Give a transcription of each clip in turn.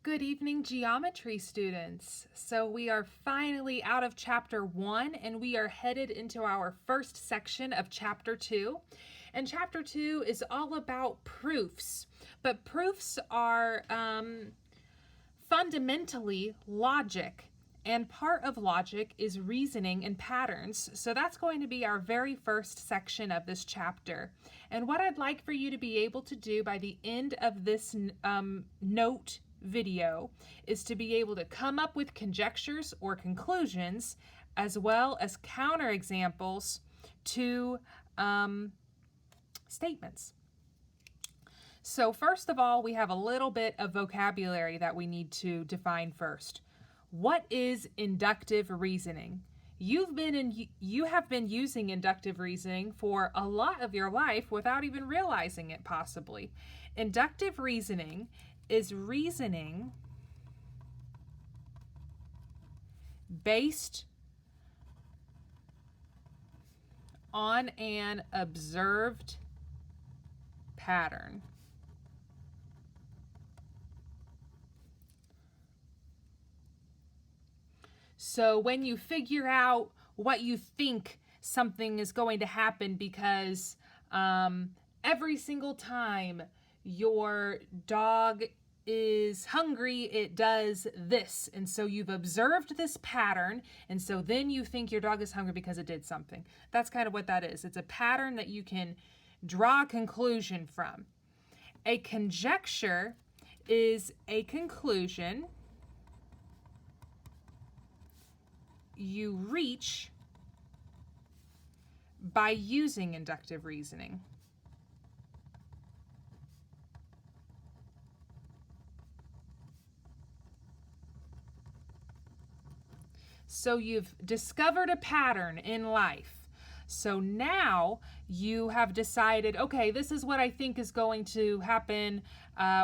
Good evening, geometry students. So we are finally out of chapter 1 and we are headed into our first section of chapter 2. And chapter 2 is all about proofs, but proofs are fundamentally logic. And part of logic is reasoning and patterns. So that's going to be our very first section of this chapter. And what I'd like for you to be able to do by the end of this note video is to be able to come up with conjectures or conclusions as well as counterexamples to statements. So first of all, we have a little bit of vocabulary that we need to define first. What is inductive reasoning? You have been using inductive reasoning for a lot of your life without even realizing it, possibly. Inductive reasoning is reasoning based on an observed pattern. So when you figure out what you think something is going to happen because every single time your dog is hungry, it does this. And so you've observed this pattern, and so then you think your dog is hungry because it did something. That's kind of what that is. It's a pattern that you can draw a conclusion from. A conjecture is a conclusion you reach by using inductive reasoning. So you've discovered a pattern in life. So now you have decided, okay, this is what I think is going to happen,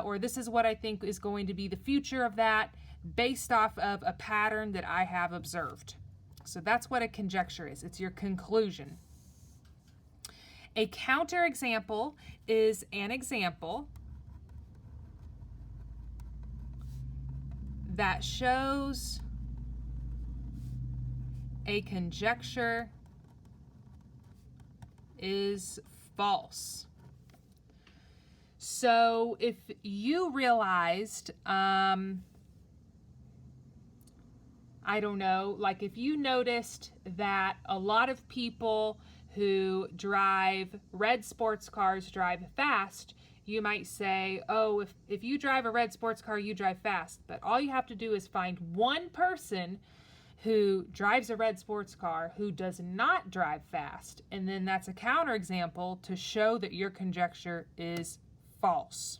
or this is what I think is going to be the future of that based off of a pattern that I have observed. So that's what a conjecture is. It's your conclusion. A counterexample is an example that shows a conjecture is false. So if you realized, I don't know, like if you noticed that a lot of people who drive red sports cars drive fast, you might say, oh, if you drive a red sports car, you drive fast. But all you have to do is find one person who drives a red sports car who does not drive fast. And then that's a counterexample to show that your conjecture is false.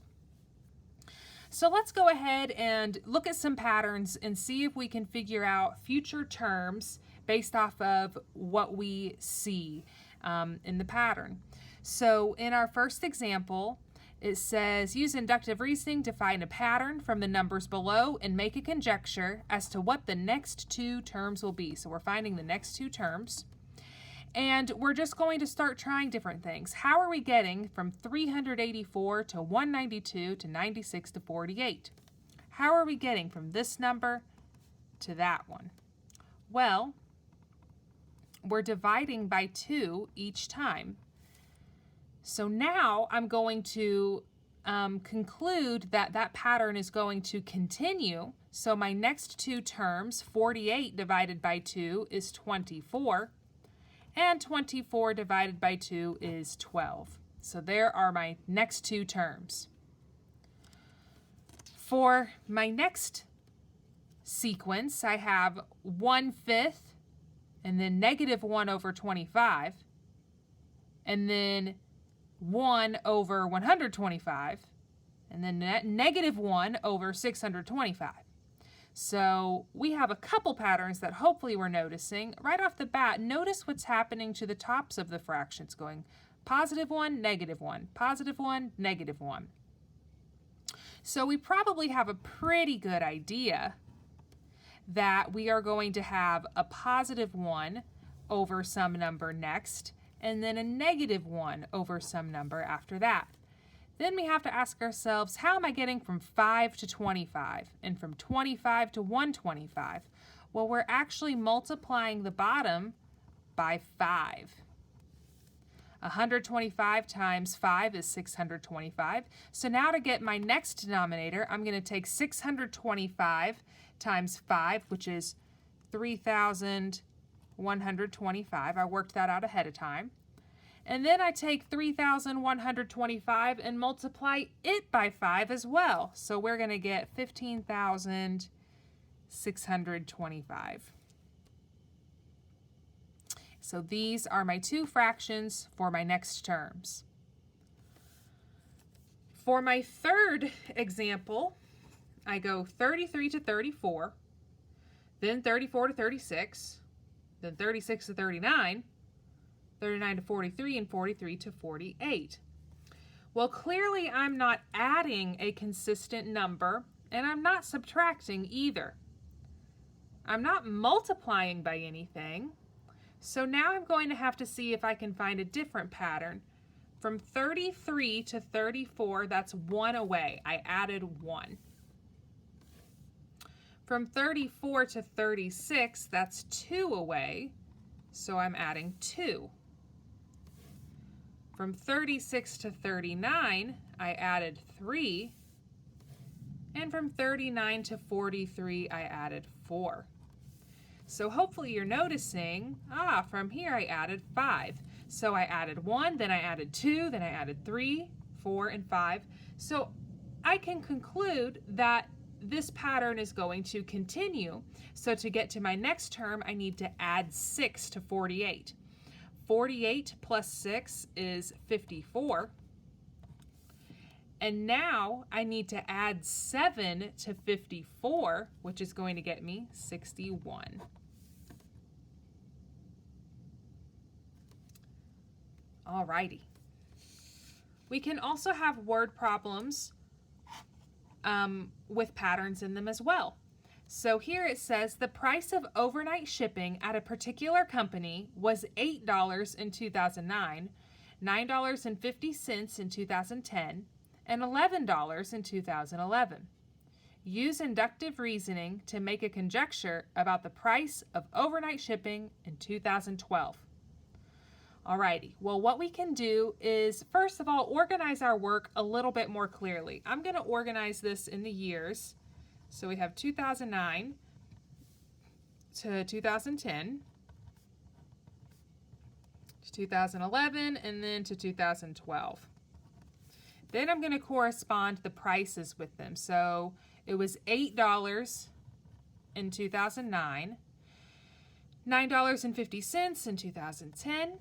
So let's go ahead and look at some patterns and see if we can figure out future terms based off of what we see in the pattern. So in our first example, it says, use inductive reasoning to find a pattern from the numbers below and make a conjecture as to what the next two terms will be. So we're finding the next two terms. And we're just going to start trying different things. How are we getting from 384 to 192 to 96 to 48? How are we getting from this number to that one? Well, we're dividing by 2 each time. So now I'm going to conclude that that pattern is going to continue. So my next two terms, 48 divided by 2 is 24. And 24 divided by 2 is 12. So there are my next two terms. For my next sequence, I have 1/5 and then negative 1 over 25 and then 1 over 125 and then negative 1 over 625. So we have a couple patterns that hopefully we're noticing. Right off the bat, notice what's happening to the tops of the fractions, going positive 1, negative 1, positive 1, negative 1. So we probably have a pretty good idea that we are going to have a positive 1 over some number next, and then a negative 1 over some number after that. Then we have to ask ourselves, how am I getting from 5 to 25 and from 25 to 125? Well, we're actually multiplying the bottom by 5. 125 times 5 is 625. So now to get my next denominator, I'm going to take 625 times 5, which is 3,125. I worked that out ahead of time. And then I take 3,125 and multiply it by 5 as well. So we're going to get 15,625. So these are my two fractions for my next terms. For my third example, I go 33 to 34, then 34 to 36, then 36 to 39, 39 to 43, and 43 to 48. Well, clearly I'm not adding a consistent number, and I'm not subtracting either. I'm not multiplying by anything. So now I'm going to have to see if I can find a different pattern. From 33 to 34, that's 1 away. I added 1. From 34 to 36, that's 2 away, so I'm adding 2. From 36 to 39, I added 3. And from 39 to 43, I added 4. So hopefully you're noticing, from here I added 5. So I added 1, then I added 2, then I added 3, 4, and 5. So I can conclude that this pattern is going to continue. So to get to my next term, I need to add 6 to 48. 48 plus 6 is 54. And now I need to add 7 to 54, which is going to get me 61. Alrighty. We can also have word problems with patterns in them as well. So here it says the price of overnight shipping at a particular company was $8 in 2009, $9.50 in 2010, and $11 in 2011. Use inductive reasoning to make a conjecture about the price of overnight shipping in 2012. Alrighty, well what we can do is first of all organize our work a little bit more clearly. I'm going to organize this in the years. So we have 2009 to 2010, to 2011, and then to 2012. Then I'm going to correspond the prices with them. So it was $8 in 2009, $9.50 in 2010,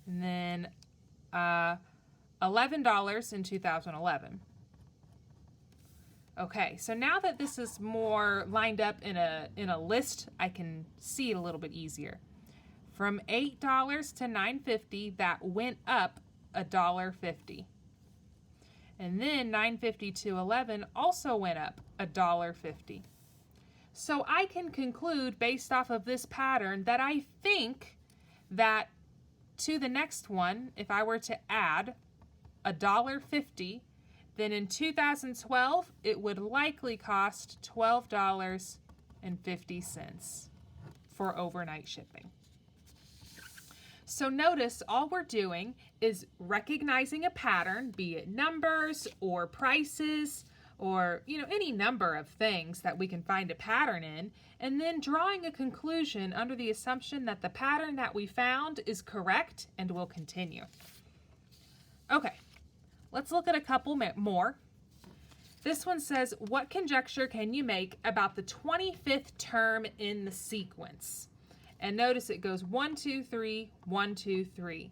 and then $11 in 2011. Okay, so now that this is more lined up in a list, I can see it a little bit easier. From $8 to $9.50, that went up $1.50. And then $9.50 to $11 also went up $1.50. So I can conclude based off of this pattern that I think that to the next one, if I were to add $1.50, then in 2012, it would likely cost $12.50 for overnight shipping. So notice all we're doing is recognizing a pattern, be it numbers or prices or any number of things that we can find a pattern in, and then drawing a conclusion under the assumption that the pattern that we found is correct and will continue. Okay. Let's look at a couple more. This one says, what conjecture can you make about the 25th term in the sequence? And notice it goes 1, 2, 3, 1, 2, 3.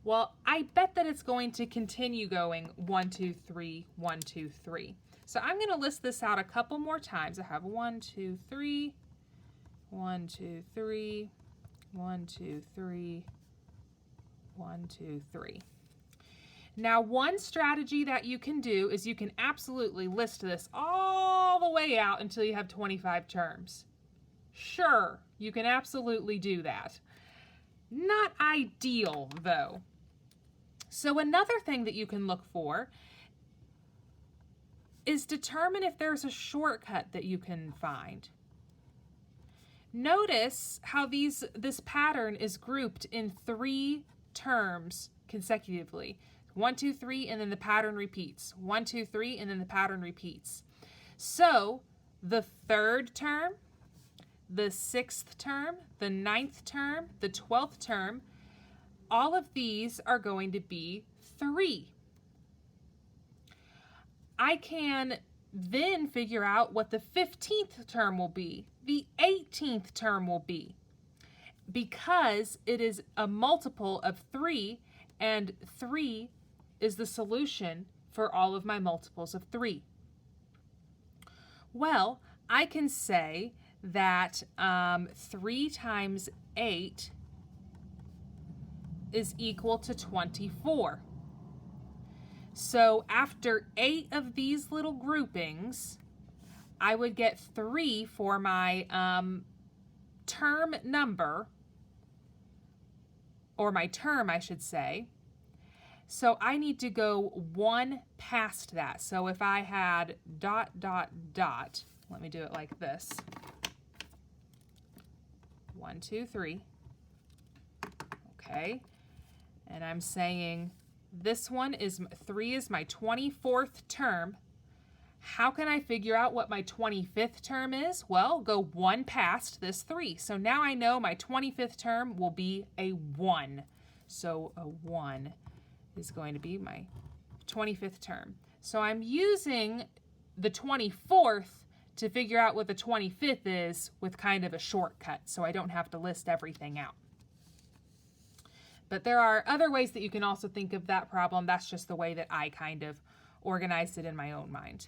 Well, I bet that it's going to continue going 1, 2, 3, 1, 2, 3. So I'm going to list this out a couple more times. I have 1, 2, 3, 1, 2, 3, 1, 2, 3, 1, 2, 3. Now, one strategy that you can do is you can absolutely list this all the way out until you have 25 terms. Sure, you can absolutely do that. Not ideal, though. So another thing that you can look for is determine if there's a shortcut that you can find. Notice how this pattern is grouped in 3 terms consecutively. 1, 2, 3, and then the pattern repeats. 1, 2, 3, and then the pattern repeats. So the 3rd term, the 6th term, the 9th term, the 12th term, all of these are going to be 3. I can then figure out what the 15th term will be, the 18th term will be, because it is a multiple of 3, and 3 is the solution for all of my multiples of 3. Well, I can say that 3 times 8 is equal to 24. So after 8 of these little groupings, I would get 3 for my term number, or my term, I should say. So I need to go 1 past that. So if I had ... let me do it like this. 1, 2, 3. Okay. And I'm saying this one is 3 is my 24th term. How can I figure out what my 25th term is? Well, go 1 past this 3. So now I know my 25th term will be a 1. So a 1 is going to be my 25th term. So I'm using the 24th to figure out what the 25th is with kind of a shortcut, so I don't have to list everything out. But there are other ways that you can also think of that problem. That's just the way that I kind of organized it in my own mind.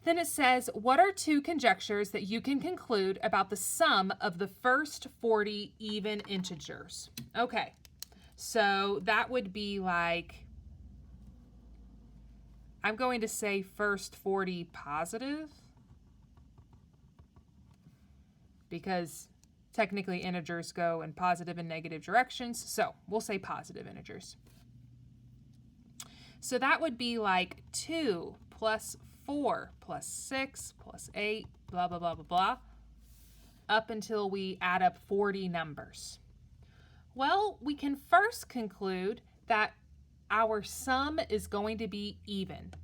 Then it says, what are 2 conjectures that you can conclude about the sum of the first 40 even integers? Okay, so that would be like, I'm going to say first 40 positive, because technically integers go in positive and negative directions, so we'll say positive integers. So that would be like 2 plus 4 plus 6 plus 8, blah, blah, blah, blah, blah, up until we add up 40 numbers. Well, we can first conclude that our sum is going to be even.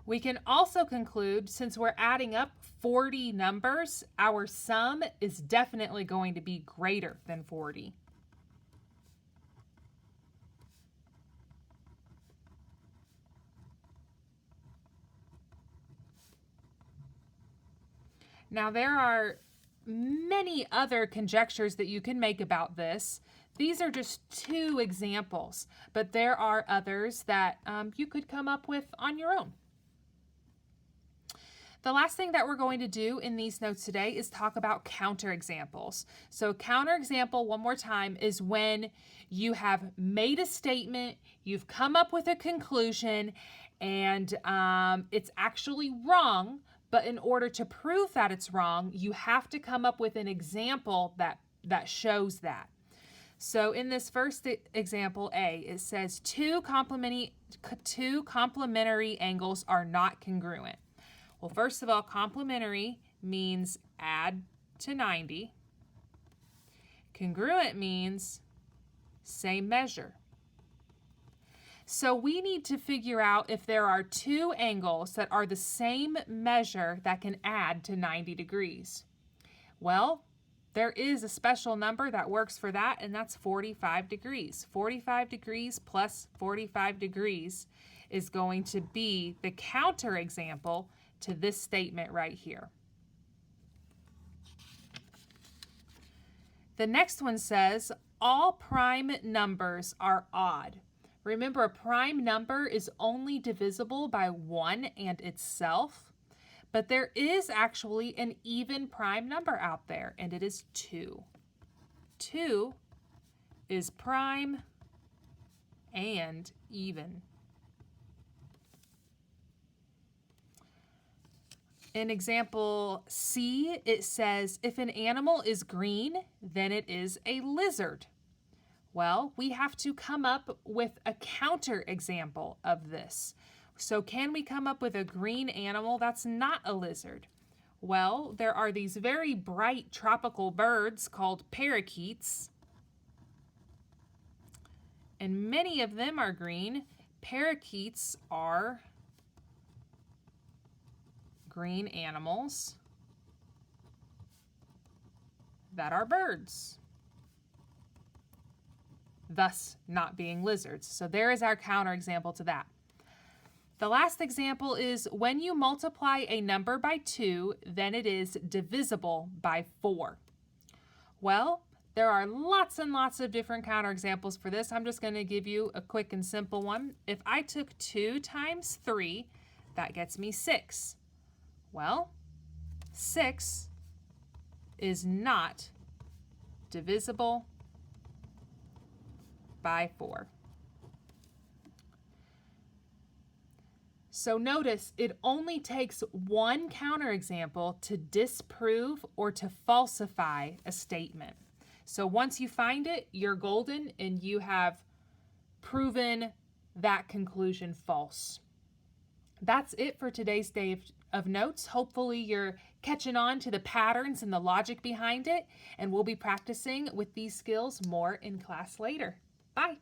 We can also conclude, since we're adding up 40 numbers, our sum is definitely going to be greater than 40. Now, there are many other conjectures that you can make about this. These are just 2 examples, but there are others that you could come up with on your own. The last thing that we're going to do in these notes today is talk about counterexamples. So counterexample, one more time, is when you have made a statement, you've come up with a conclusion, and it's actually wrong, but in order to prove that it's wrong, you have to come up with an example that shows that. So in this first example, A, it says 2 complementary angles are not congruent. Well, first of all, complementary means add to 90. Congruent means same measure. So we need to figure out if there are 2 angles that are the same measure that can add to 90 degrees. Well, there is a special number that works for that, and that's 45 degrees. 45 degrees plus 45 degrees is going to be the counterexample to this statement right here. The next one says, all prime numbers are odd. Remember, a prime number is only divisible by 1 and itself, but there is actually an even prime number out there, and it is 2. 2 is prime and even. In example C, it says, if an animal is green, then it is a lizard. Well, we have to come up with a counterexample of this. So can we come up with a green animal that's not a lizard? Well, there are these very bright tropical birds called parakeets, and many of them are green. Parakeets are green animals that are birds, thus not being lizards. So there is our counterexample to that. The last example is when you multiply a number by 2, then it is divisible by 4. Well, there are lots and lots of different counterexamples for this. I'm just going to give you a quick and simple one. If I took 2 times 3, that gets me 6. Well, 6 is not divisible by 4. So notice it only takes one counterexample to disprove or to falsify a statement. So once you find it, you're golden and you have proven that conclusion false. That's it for today's day of notes. Hopefully you're catching on to the patterns and the logic behind it, and we'll be practicing with these skills more in class later. Bye.